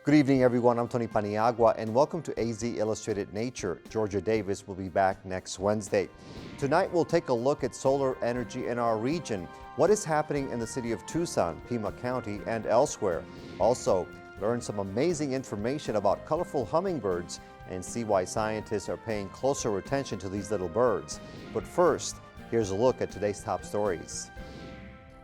Good evening, everyone. I'm Tony Paniagua, and welcome to AZ Illustrated Nature. Georgia Davis will be back next Wednesday. Tonight, we'll take a look at solar energy in our region, what is happening in the city of Tucson, Pima County, and elsewhere. Also, learn some amazing information about colorful hummingbirds and see why scientists are paying closer attention to these little birds. But first, here's a look at today's top stories.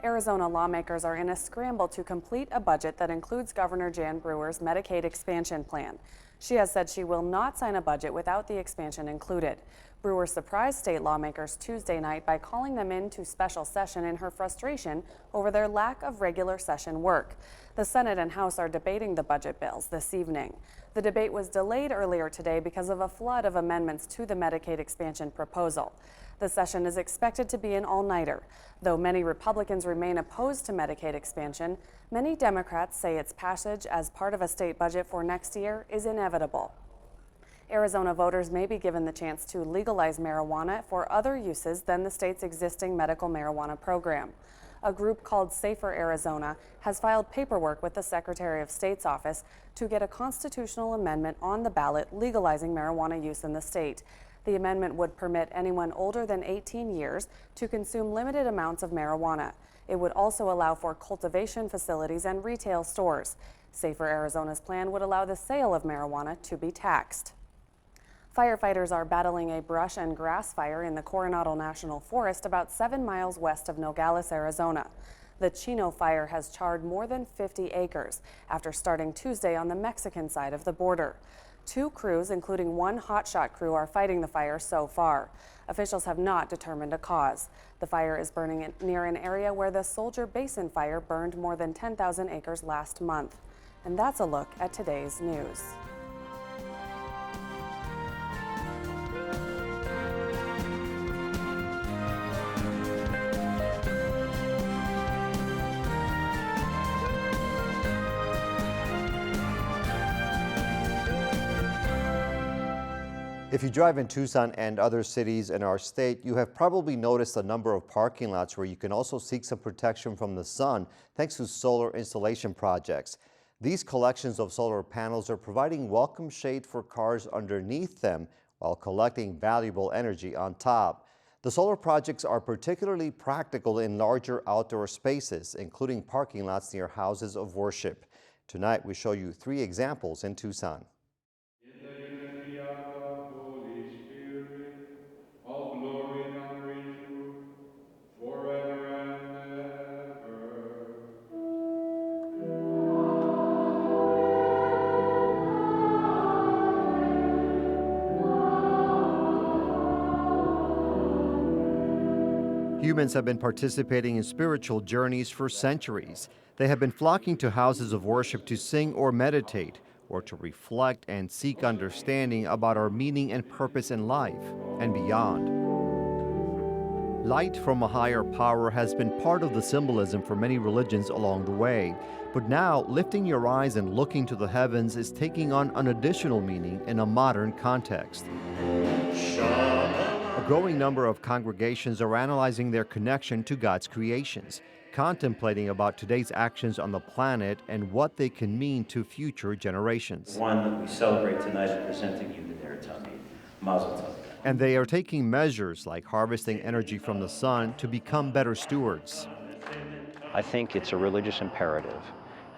Arizona lawmakers are in a scramble to complete a budget that includes Governor Jan Brewer's Medicaid expansion plan. She has said she will not sign a budget without the expansion included. Brewer surprised state lawmakers Tuesday night by calling them into special session in her frustration over their lack of regular session work. The Senate and House are debating the budget bills this evening. The debate was delayed earlier today because of a flood of amendments to the Medicaid expansion proposal. The session is expected to be an all-nighter. Though many Republicans remain opposed to Medicaid expansion, many Democrats say its passage as part of a state budget for next year is inevitable. Arizona voters may be given the chance to legalize marijuana for other uses than the state's existing medical marijuana program. A group called Safer Arizona has filed paperwork with the Secretary of State's office to get a constitutional amendment on the ballot legalizing marijuana use in the state. The amendment would permit anyone older than 18 years to consume limited amounts of marijuana. It would also allow for cultivation facilities and retail stores. Safer Arizona's plan would allow the sale of marijuana to be taxed. Firefighters are battling a brush and grass fire in the Coronado National Forest about 7 miles west of Nogales, Arizona. The Chino fire has charred more than 50 acres after starting Tuesday on the Mexican side of the border. 2 crews, including 1 hotshot crew, are fighting the fire so far. Officials have not determined a cause. The fire is burning near an area where the Soldier Basin fire burned more than 10,000 acres last month. And that's a look at today's news. If you drive in Tucson and other cities in our state, you have probably noticed a number of parking lots where you can also seek some protection from the sun thanks to solar installation projects. These collections of solar panels are providing welcome shade for cars underneath them while collecting valuable energy on top. The solar projects are particularly practical in larger outdoor spaces, including parking lots near houses of worship. Tonight, we show you 3 examples in Tucson. Humans have been participating in spiritual journeys for centuries. They have been flocking to houses of worship to sing or meditate, or to reflect and seek understanding about our meaning and purpose in life and beyond. Light from a higher power has been part of the symbolism for many religions along the way. But now, lifting your eyes and looking to the heavens is taking on an additional meaning in a modern context. A growing number of congregations are analyzing their connection to God's creations, contemplating about today's actions on the planet and what they can mean to future generations. The one that we celebrate tonight is presenting you to their tummy, Mazel Tov. And they are taking measures like harvesting energy from the sun to become better stewards. I think it's a religious imperative.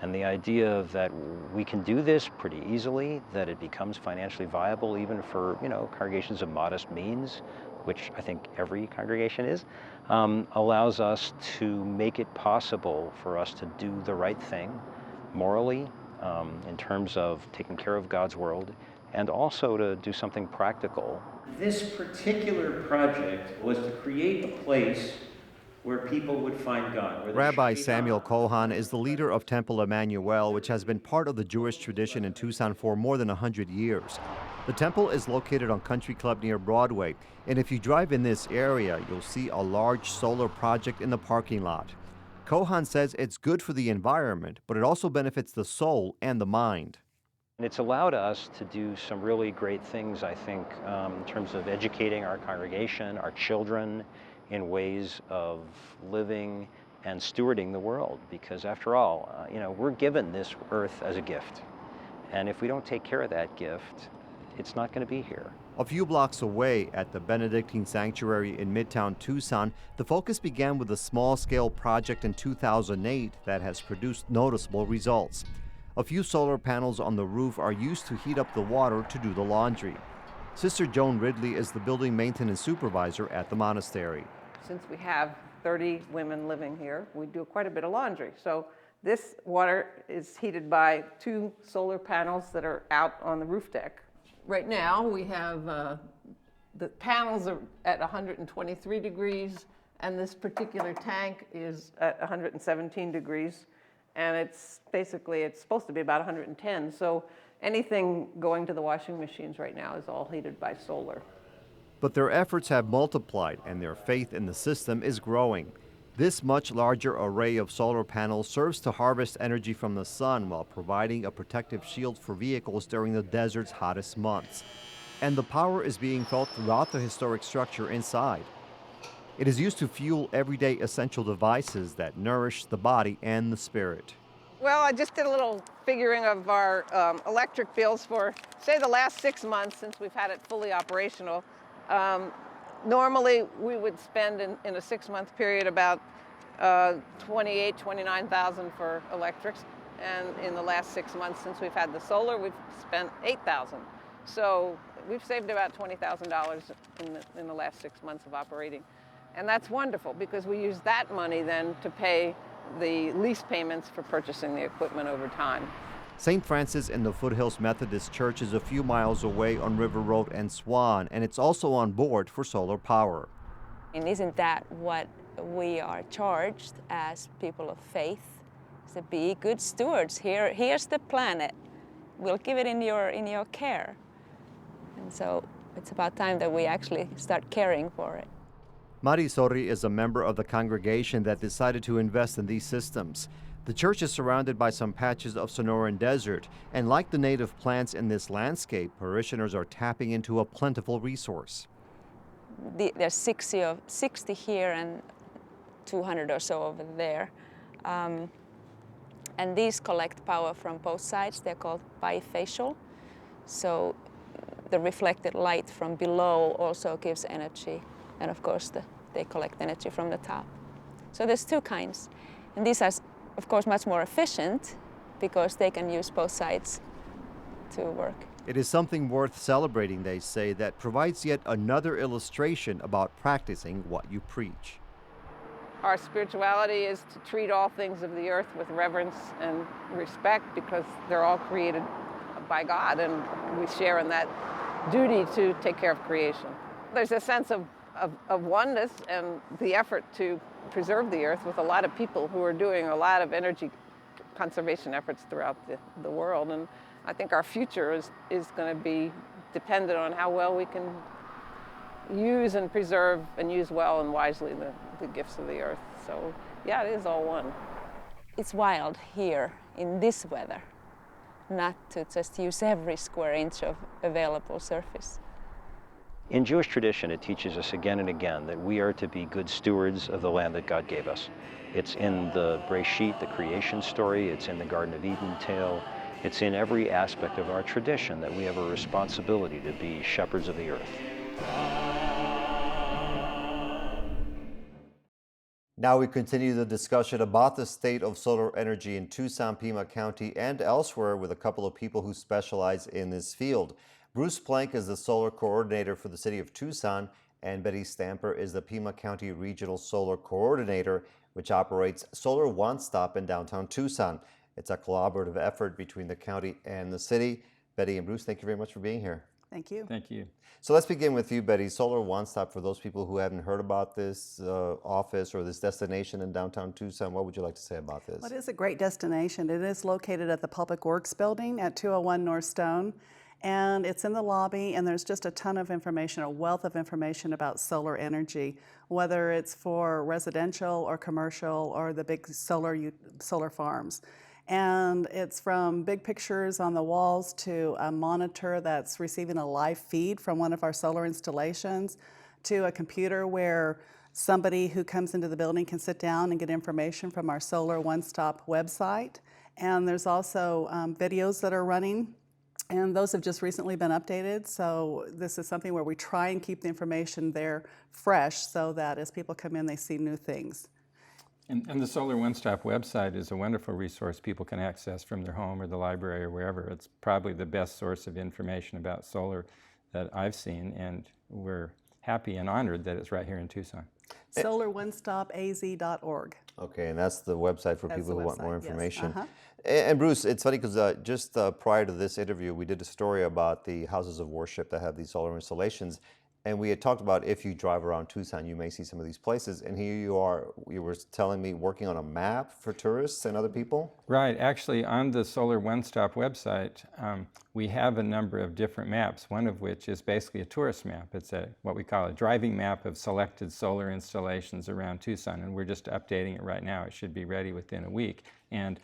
And the idea that we can do this pretty easily, that it becomes financially viable even for, congregations of modest means, which I think every congregation is, allows us to make it possible for us to do the right thing morally, in terms of taking care of God's world, and also to do something practical. This particular project was to create a place where people would find God. Rabbi Samuel Kohan is the leader of Temple Emmanuel, which has been part of the Jewish tradition in Tucson for more than 100 years. The temple is located on Country Club near Broadway, and if you drive in this area, you'll see a large solar project in the parking lot. Kohan says it's good for the environment, but it also benefits the soul and the mind. It's allowed us to do some really great things, I think, in terms of educating our congregation, our children, in ways of living and stewarding the world. Because after all, we're given this earth as a gift. And if we don't take care of that gift, it's not going to be here. A few blocks away at the Benedictine Sanctuary in Midtown Tucson, the focus began with a small-scale project in 2008 that has produced noticeable results. A few solar panels on the roof are used to heat up the water to do the laundry. Sister Joan Ridley is the building maintenance supervisor at the monastery. Since we have 30 women living here, we do quite a bit of laundry. So this water is heated by 2 solar panels that are out on the roof deck. Right now we have the panels are at 123 degrees, and this particular tank is at 117 degrees, and it's supposed to be about 110. So anything going to the washing machines right now is all heated by solar. But their efforts have multiplied and their faith in the system is growing. This much larger array of solar panels serves to harvest energy from the sun while providing a protective shield for vehicles during the desert's hottest months. And the power is being felt throughout the historic structure inside. It is used to fuel everyday essential devices that nourish the body and the spirit. Well, I just did a little figuring of our electric bills for, say, the last 6 months since we've had it fully operational. Normally, we would spend in a 6-month period about $29,000 for electrics, and in the last 6 months since we've had the solar, we've spent $8,000. So we've saved about $20,000 in the last 6 months of operating, and that's wonderful because we use that money then to pay the lease payments for purchasing the equipment over time. St. Francis and the Foothills Methodist Church is a few miles away on River Road and Swan, and it's also on board for solar power. And isn't that what we are charged as people of faith? To be good stewards. Here's the planet. We'll give it in your care. And so it's about time that we actually start caring for it. Mari Sori is a member of the congregation that decided to invest in these systems. The church is surrounded by some patches of Sonoran desert, and like the native plants in this landscape, parishioners are tapping into a plentiful resource. There's 60 here and 200 or so over there. And these collect power from both sides. They're called bifacial. So the reflected light from below also gives energy. And of course, they collect energy from the top. So there's 2 kinds. And these are, of course, much more efficient because they can use both sides to work. It is something worth celebrating, they say, that provides yet another illustration about practicing what you preach. Our spirituality is to treat all things of the earth with reverence and respect because they're all created by God, and we share in that duty to take care of creation. There's a sense of oneness and the effort to preserve the earth with a lot of people who are doing a lot of energy conservation efforts throughout the world. And I think our future is going to be dependent on how well we can use and preserve and use well and wisely the gifts of the earth. So yeah, it is all one. It's wild here in this weather not to just use every square inch of available surface. In Jewish tradition, it teaches us again and again that we are to be good stewards of the land that God gave us. It's in the Breshit, the creation story. It's in the Garden of Eden tale. It's in every aspect of our tradition that we have a responsibility to be shepherds of the earth. Now we continue the discussion about the state of solar energy in Tucson, Pima County, and elsewhere with a couple of people who specialize in this field. Bruce Plenk is the solar coordinator for the city of Tucson, and Betty Stamper is the Pima County Regional Solar Coordinator, which operates Solar One Stop in downtown Tucson. It's a collaborative effort between the county and the city. Betty and Bruce, thank you very much for being here. Thank you. Thank you. So let's begin with you, Betty. Solar One Stop, for those people who haven't heard about this office or this destination in downtown Tucson, what would you like to say about this? Well, it is a great destination. It is located at the Public Works Building at 201 North Stone, and it's in the lobby, and there's just a ton of information, a wealth of information about solar energy, whether it's for residential or commercial or the big solar farms. And it's from big pictures on the walls to a monitor that's receiving a live feed from one of our solar installations to a computer where somebody who comes into the building can sit down and get information from our Solar One Stop website. And there's also videos that are running And those have just recently been updated, so this is something where we try and keep the information there fresh so that as people come in, they see new things. And the Solar One Stop website is a wonderful resource people can access from their home or the library or wherever. It's probably the best source of information about solar that I've seen, and we're happy and honored that it's right here in Tucson. SolarOneStopAZ.org. Okay, and that's the website for That's people the who want more website, yes. information. And Bruce, it's funny because just prior to this interview, we did a story about the houses of worship that have these solar installations. And we had talked about if you drive around Tucson, you may see some of these places. And here you are, you were telling me, working on a map for tourists and other people? Right. Actually, on the Solar One Stop website, we have a number of different maps, one of which is basically a tourist map. It's what we call a driving map of selected solar installations around Tucson, and we're just updating it right now. It should be ready within a week. And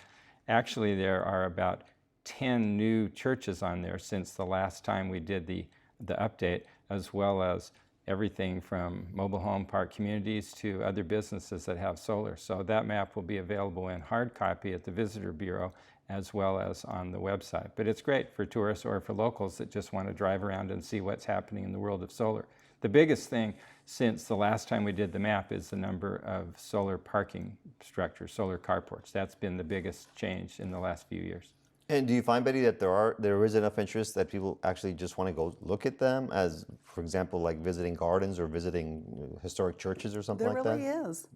actually, there are about 10 new churches on there since the last time we did the update, as well as everything from mobile home park communities to other businesses that have solar. So that map will be available in hard copy at the Visitor Bureau as well as on the website. But it's great for tourists or for locals that just want to drive around and see what's happening in the world of solar. The biggest thing since the last time we did the map is the number of solar parking structures, solar carports. That's been the biggest change in the last few years. And do you find, Betty, that there is enough interest that people actually just want to go look at them, as, for example, like visiting gardens or visiting historic churches or something like that? There really is.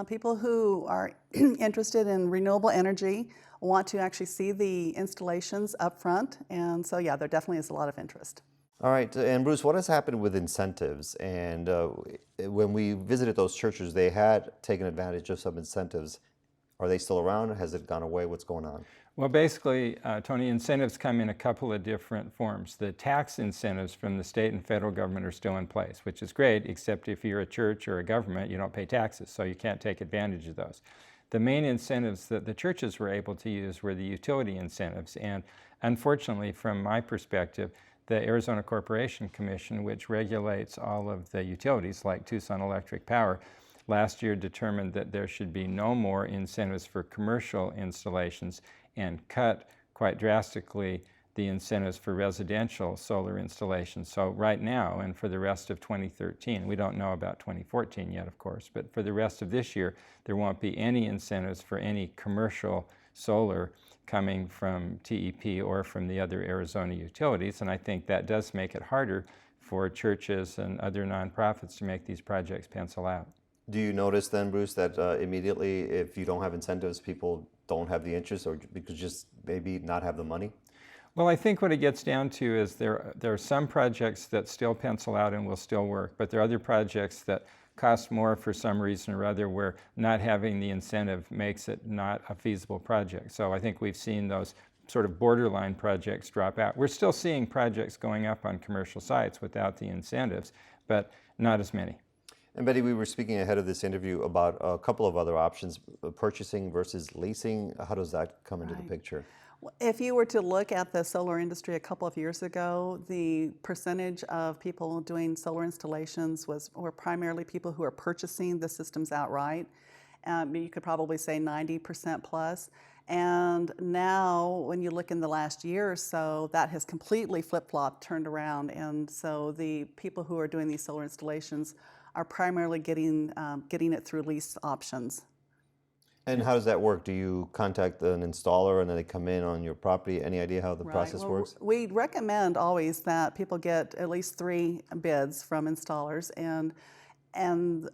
People who are interested in renewable energy want to actually see the installations up front, and so yeah, there definitely is a lot of interest. All right, and Bruce, what has happened with incentives? And when we visited those churches, they had taken advantage of some incentives. Are they still around? Has it gone away? What's going on? Well, basically, Tony, incentives come in a couple of different forms. The tax incentives from the state and federal government are still in place, which is great, except if you're a church or a government, you don't pay taxes, so you can't take advantage of those. The main incentives that the churches were able to use were the utility incentives, and unfortunately, from my perspective, the Arizona Corporation Commission, which regulates all of the utilities like Tucson Electric Power, last year determined that there should be no more incentives for commercial installations and cut quite drastically the incentives for residential solar installations. So right now, and for the rest of 2013, we don't know about 2014 yet, of course, but for the rest of this year, there won't be any incentives for any commercial solar coming from TEP or from the other Arizona utilities, and I think that does make it harder for churches and other nonprofits to make these projects pencil out. Do you notice then, Bruce, that immediately if you don't have incentives, people don't have the interest, or because just maybe not have the money? Well, I think what it gets down to is there are some projects that still pencil out and will still work, but there are other projects that cost more for some reason or other where not having the incentive makes it not a feasible project. So I think we've seen those sort of borderline projects drop out. We're still seeing projects going up on commercial sites without the incentives, but not as many. And Betty, we were speaking ahead of this interview about a couple of other options, purchasing versus leasing. How does that come into the picture? If you were to look at the solar industry a couple of years ago, the percentage of people doing solar installations were primarily people who are purchasing the systems outright. You could probably say 90% plus. And now, when you look in the last year or so, that has completely flip-flopped, turned around. And so the people who are doing these solar installations are primarily getting it through lease options. And how does that work? Do you contact an installer and then they come in on your property? Any idea how the process works? We recommend always that people get at least 3 bids from installers, and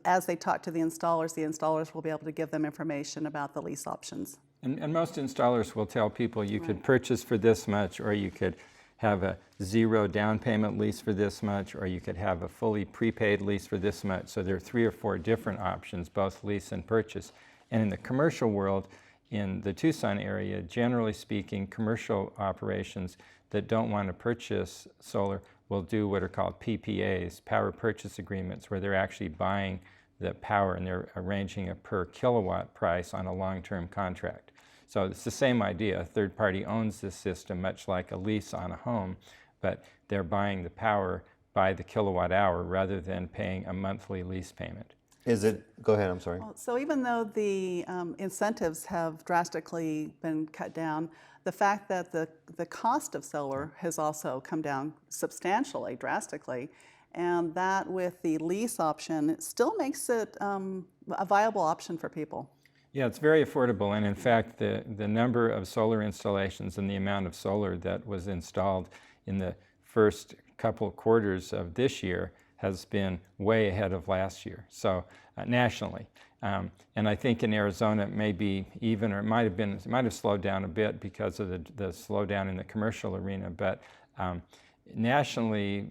as they talk to the installers will be able to give them information about the lease options. And most installers will tell people you could purchase for this much, or you could have a 0 down payment lease for this much, or you could have a fully prepaid lease for this much. So there are 3 or 4 different options, both lease and purchase. And in the commercial world, in the Tucson area, generally speaking, commercial operations that don't want to purchase solar will do what are called PPAs, power purchase agreements, where they're actually buying the power and they're arranging a per kilowatt price on a long-term contract. So it's the same idea. A third party owns this system, much like a lease on a home, but they're buying the power by the kilowatt hour rather than paying a monthly lease payment. Is it? Go ahead, I'm sorry. So even though the incentives have drastically been cut down, The fact that the cost of solar has also come down substantially, drastically, and that with the lease option, it still makes it a viable option for people. Yeah, it's very affordable, and in fact, the number of solar installations and the amount of solar that was installed in the first couple quarters of this year has been way ahead of last year, so nationally. And I think in Arizona it may be even, or it might have slowed down a bit because of the slowdown in the commercial arena, but nationally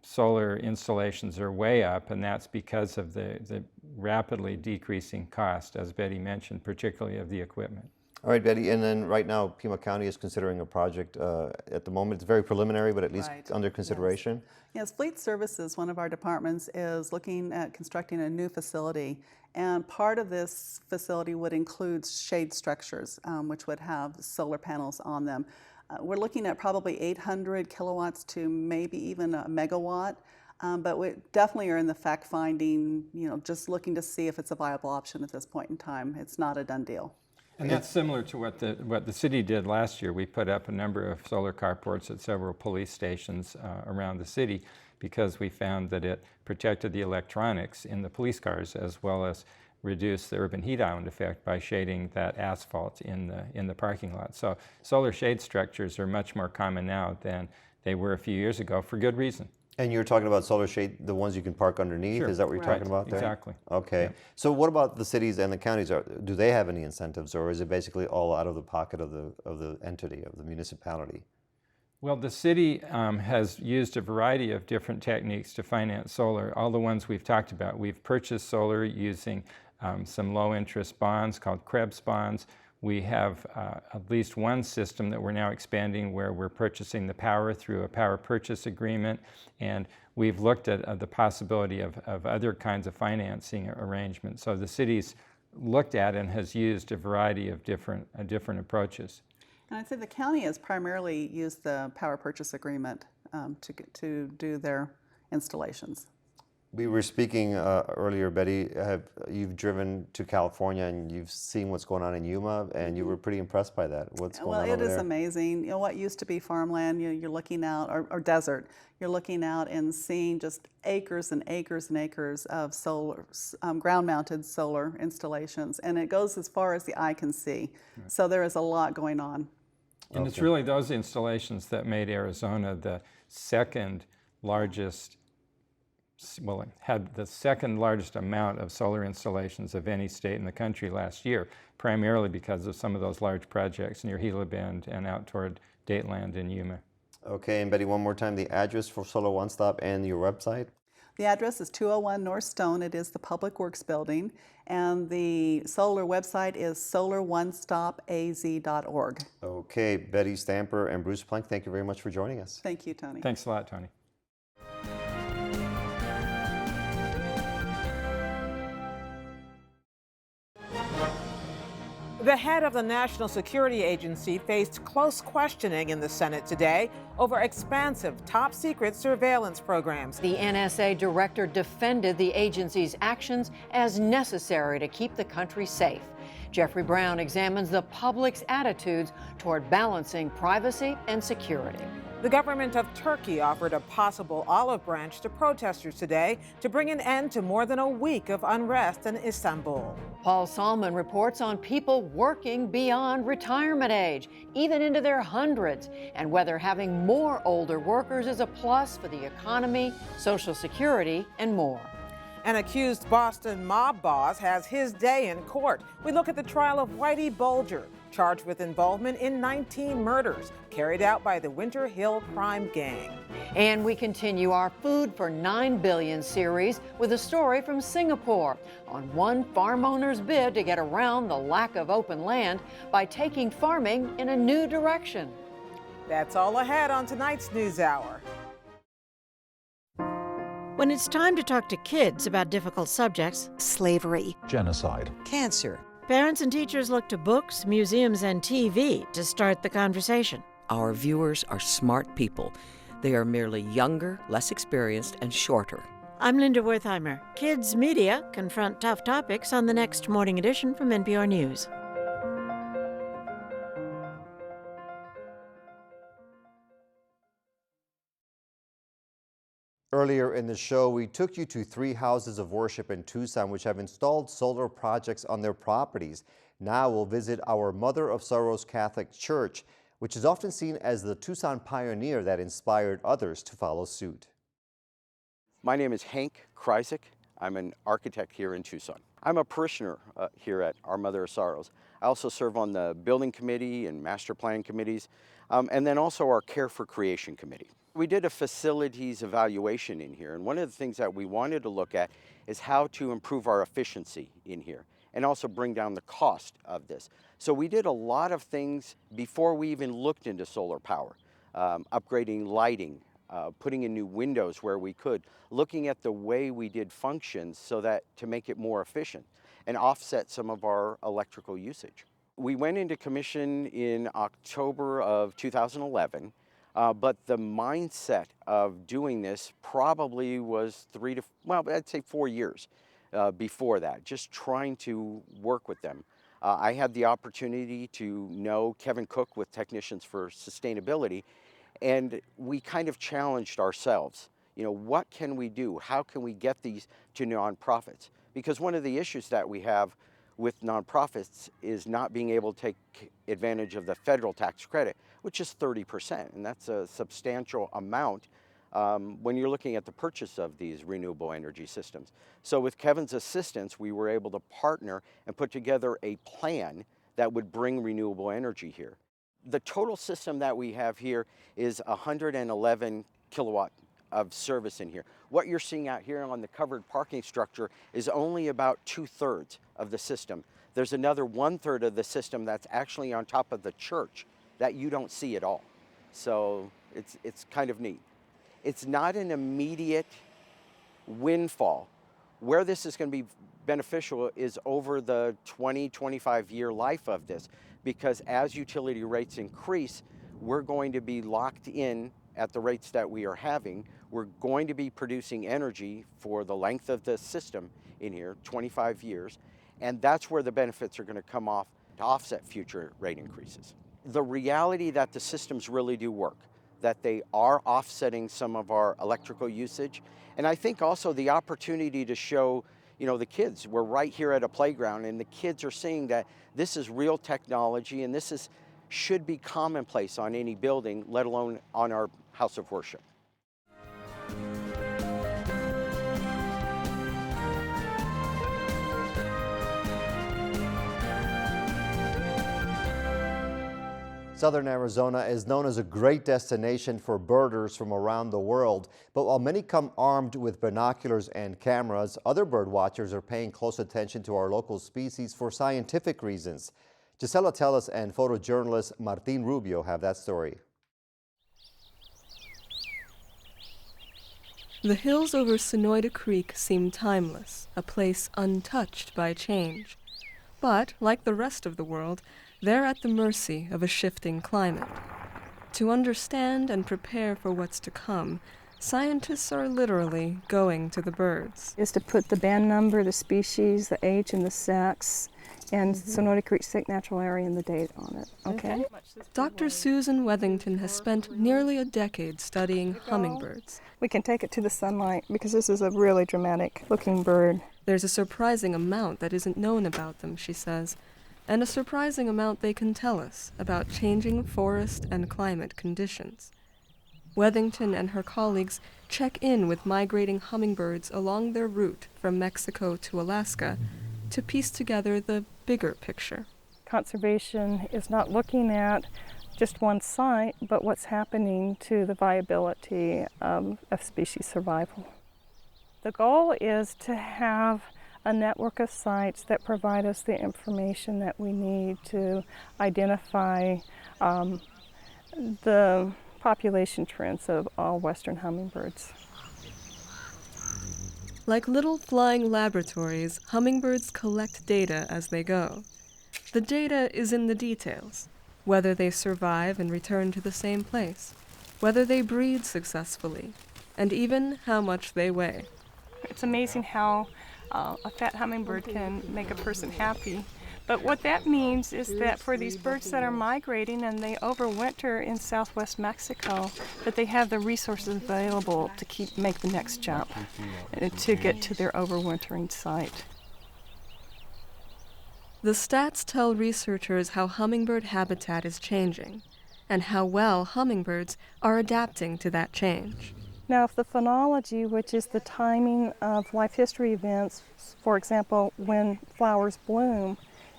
solar installations are way up, and that's because of the rapidly decreasing cost, as Betty mentioned, particularly of the equipment. All right, Betty, and then right now Pima County is considering a project at the moment. It's very preliminary, but at least under consideration. Yes, Fleet Services, one of our departments, is looking at constructing a new facility, and part of this facility would include shade structures, which would have solar panels on them. We're looking at probably 800 kilowatts to maybe even a megawatt, but we definitely are in the fact finding, just looking to see if it's a viable option at this point in time. It's not a done deal. And that's similar to what the city did last year. We put up a number of solar carports at several police stations around the city because we found that it protected the electronics in the police cars as well as reduce the urban heat island effect by shading that asphalt in the parking lot. So solar shade structures are much more common now than they were a few years ago for good reason. And you're talking about solar shade, the ones you can park underneath? Sure. Is that what you're talking about there? Exactly. Okay. Yeah. So what about the cities and the counties? Do they have any incentives, or is it basically all out of the pocket of the entity, of the municipality? Well, the city has used a variety of different techniques to finance solar, all the ones we've talked about. We've purchased solar using some low-interest bonds called Krebs bonds. We have at least one system that we're now expanding where we're purchasing the power through a power purchase agreement, and we've looked at the possibility of other kinds of financing arrangements. So the city's looked at and has used a variety of different approaches. And I'd say the county has primarily used the power purchase agreement to do their installations. We were speaking earlier, Betty, you've driven to California and you've seen what's going on in Yuma, and you were pretty impressed by that. What's going on over there? Well, it is amazing. What used to be farmland, you're looking out, or desert, you're looking out and seeing just acres and acres and acres of solar, ground-mounted solar installations, and it goes as far as the eye can see. Right. So there is a lot going on. And it's really those installations that made Arizona the second largest, well, it had the second largest amount of solar installations of any state in the country last year, primarily because of some of those large projects near Gila Bend and out toward Dateland and Yuma. Okay, and Betty, one more time, the address for Solar One Stop and your website? The address is 201 North Stone. It is the Public Works Building, and the solar website is solaronestopaz.org. Okay, Betty Stamper and Bruce Plenk, thank you very much for joining us. Thank you, Tony. Thanks a lot, Tony. The head of the National Security Agency faced close questioning in the Senate today over expansive top-secret surveillance programs. The NSA director defended the agency's actions as necessary to keep the country safe. Jeffrey Brown examines the public's attitudes toward balancing privacy and security. The government of Turkey offered a possible olive branch to protesters today to bring an end to more than a week of unrest in Istanbul. Paul Salman reports on people working beyond retirement age, even into their hundreds, and whether having more older workers is a plus for the economy, Social Security, and more. An accused Boston mob boss has his day in court. We look at the trial of Whitey Bulger, charged with involvement in 19 murders carried out by the Winter Hill crime gang. And we continue our Food for $9 billion series with a story from Singapore on one farm owner's bid to get around the lack of open land by taking farming in a new direction. That's all ahead on tonight's NewsHour. When it's time to talk to kids about difficult subjects, slavery, genocide, cancer, parents and teachers look to books, museums, and TV to start the conversation. Our viewers are smart people. They are merely younger, less experienced, and shorter. I'm Linda Wertheimer. Kids Media confront tough topics on the next morning edition from NPR News. Earlier in the show, we took you to 3 houses of worship in Tucson which have installed solar projects on their properties. Now we'll visit our Mother of Sorrows Catholic Church, which is often seen as the Tucson pioneer that inspired others to follow suit. My name is Hank Krzysik. I'm an architect here in Tucson. I'm a parishioner here at our Mother of Sorrows. I also serve on the building committee and master plan committees, and then also our Care for Creation committee. We did a facilities evaluation in here, and one of the things that we wanted to look at is how to improve our efficiency in here and also bring down the cost of this. So we did a lot of things before we even looked into solar power, upgrading lighting, putting in new windows where we could, looking at the way we did functions so that to make it more efficient and offset some of our electrical usage. We went into commission in October of 2011, but the mindset of doing this probably was I'd say 4 years before that, just trying to work with them. I had the opportunity to know Kevin Cook with Technicians for Sustainability, and we kind of challenged ourselves. You know, what can we do? How can we get these to nonprofits? Because one of the issues that we have with nonprofits is not being able to take advantage of the federal tax credit, which is 30%, and that's a substantial amount when you're looking at the purchase of these renewable energy systems. So with Kevin's assistance, we were able to partner and put together a plan that would bring renewable energy here. The total system that we have here is 111 kilowatt of service in here. What you're seeing out here on the covered parking structure is only about 2/3 of the system. There's another 1/3 of the system that's actually on top of the church that you don't see at all. So it's kind of neat. It's not an immediate windfall. Where this is going to be beneficial is over the 20-25 year life of this, because as utility rates increase, we're going to be locked in at the rates that we are having. We're going to be producing energy for the length of the system in here, 25 years, and that's where the benefits are going to come off to offset future rate increases. The reality that the systems really do work, that they are offsetting some of our electrical usage, and I think also the opportunity to show, you know, the kids. We're right here at a playground, and the kids are seeing that this is real technology, and this should be commonplace on any building, let alone on our house of worship. Southern Arizona is known as a great destination for birders from around the world. But while many come armed with binoculars and cameras, other bird watchers are paying close attention to our local species for scientific reasons. Gisela Telles and photojournalist Martin Rubio have that story. The hills over Sonoyta Creek seem timeless, a place untouched by change. But, like the rest of the world, they're at the mercy of a shifting climate. To understand and prepare for what's to come, scientists are literally going to the birds. Is to put the band number, the species, the age, and the sex, and Sonoyta Creek State Natural Area and the date on it. Okay? Dr. Susan Wethington has spent nearly a decade studying hummingbirds. We can take it to the sunlight because this is a really dramatic looking bird. There's a surprising amount that isn't known about them, she says, and a surprising amount they can tell us about changing forest and climate conditions. Wethington and her colleagues check in with migrating hummingbirds along their route from Mexico to Alaska to piece together the bigger picture. Conservation is not looking at just one site, but what's happening to the viability of species survival. The goal is to have a network of sites that provide us the information that we need to identify the population trends of all western hummingbirds. Like little flying laboratories, hummingbirds collect data as they go. The data is in the details, whether they survive and return to the same place, whether they breed successfully, and even how much they weigh. It's amazing how a fat hummingbird can make a person happy, But what that means is that for these birds that are migrating and they overwinter in southwest Mexico, that they have the resources available to make the next jump and to get to their overwintering site. The stats tell researchers how hummingbird habitat is changing and how well hummingbirds are adapting to that change. Now, if the phenology, which is the timing of life history events, for example, when flowers bloom,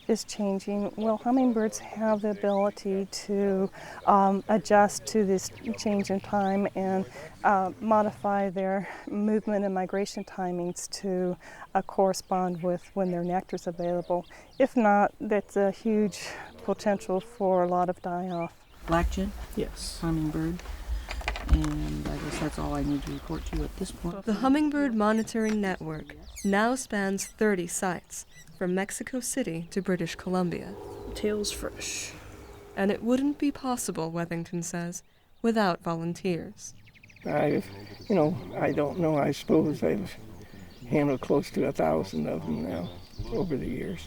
is changing, will hummingbirds have the ability to adjust to this change in time and modify their movement and migration timings to correspond with when their nectar is available? If not, that's a huge potential for a lot of die-off. Blackjin? Yes. Hummingbird. And I guess that's all I need to report to you at this point. The Hummingbird Monitoring Network now spans 30 sites, from Mexico City to British Columbia. Tails fresh. And it wouldn't be possible, Wethington says, without volunteers. I don't know. I suppose I've handled close to 1,000 of them now over the years.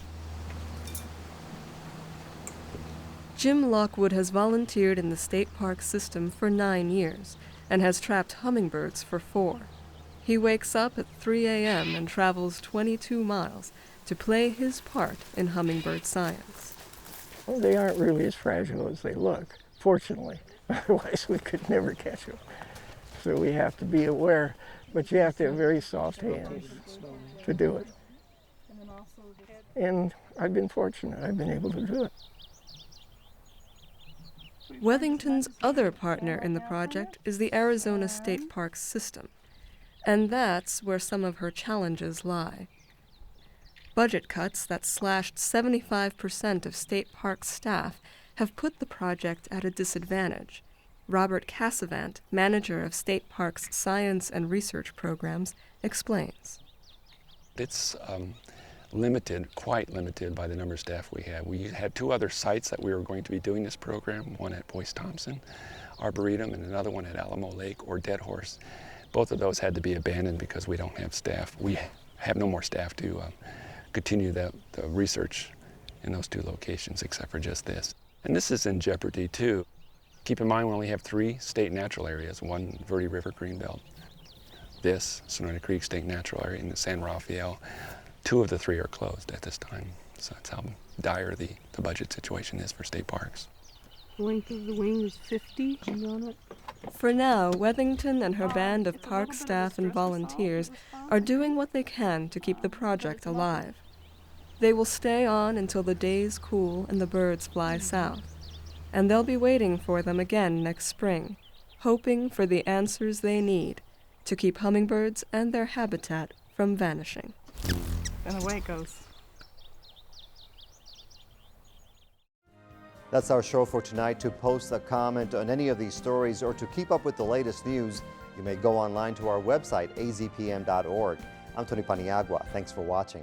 Jim Lockwood has volunteered in the state park system for 9 years and has trapped hummingbirds for 4. He wakes up at 3 a.m. and travels 22 miles to play his part in hummingbird science. Well, they aren't really as fragile as they look, fortunately. Otherwise, we could never catch them. So we have to be aware, but you have to have very soft hands to do it. And I've been fortunate. I've been able to do it. Wethington's other partner in the project is the Arizona State Parks system, and that's where some of her challenges lie. Budget cuts that slashed 75% of state parks staff have put the project at a disadvantage. Robert Cassavant, manager of State Parks Science and Research Programs, explains. It's quite limited by the number of staff we have. We had 2 other sites that we were going to be doing this program, one at Boyce Thompson Arboretum and another one at Alamo Lake or Dead Horse. Both of those had to be abandoned because we don't have staff. We have no more staff to continue the research in those 2 locations except for just this. And this is in jeopardy too. Keep in mind we only have 3 state natural areas, one Verde River Greenbelt, this Sonora Creek State Natural Area, and the San Rafael. 2 of the 3 are closed at this time. So that's how dire the budget situation is for state parks. The length of the wing is 50 on it. For now, Wethington and her band of park staff and volunteers are doing what they can to keep the project alive. They will stay on until the days cool and the birds fly south. And they'll be waiting for them again next spring, hoping for the answers they need to keep hummingbirds and their habitat from vanishing. And away it goes. That's our show for tonight. To post a comment on any of these stories or to keep up with the latest news, you may go online to our website, azpm.org. I'm Tony Paniagua. Thanks for watching.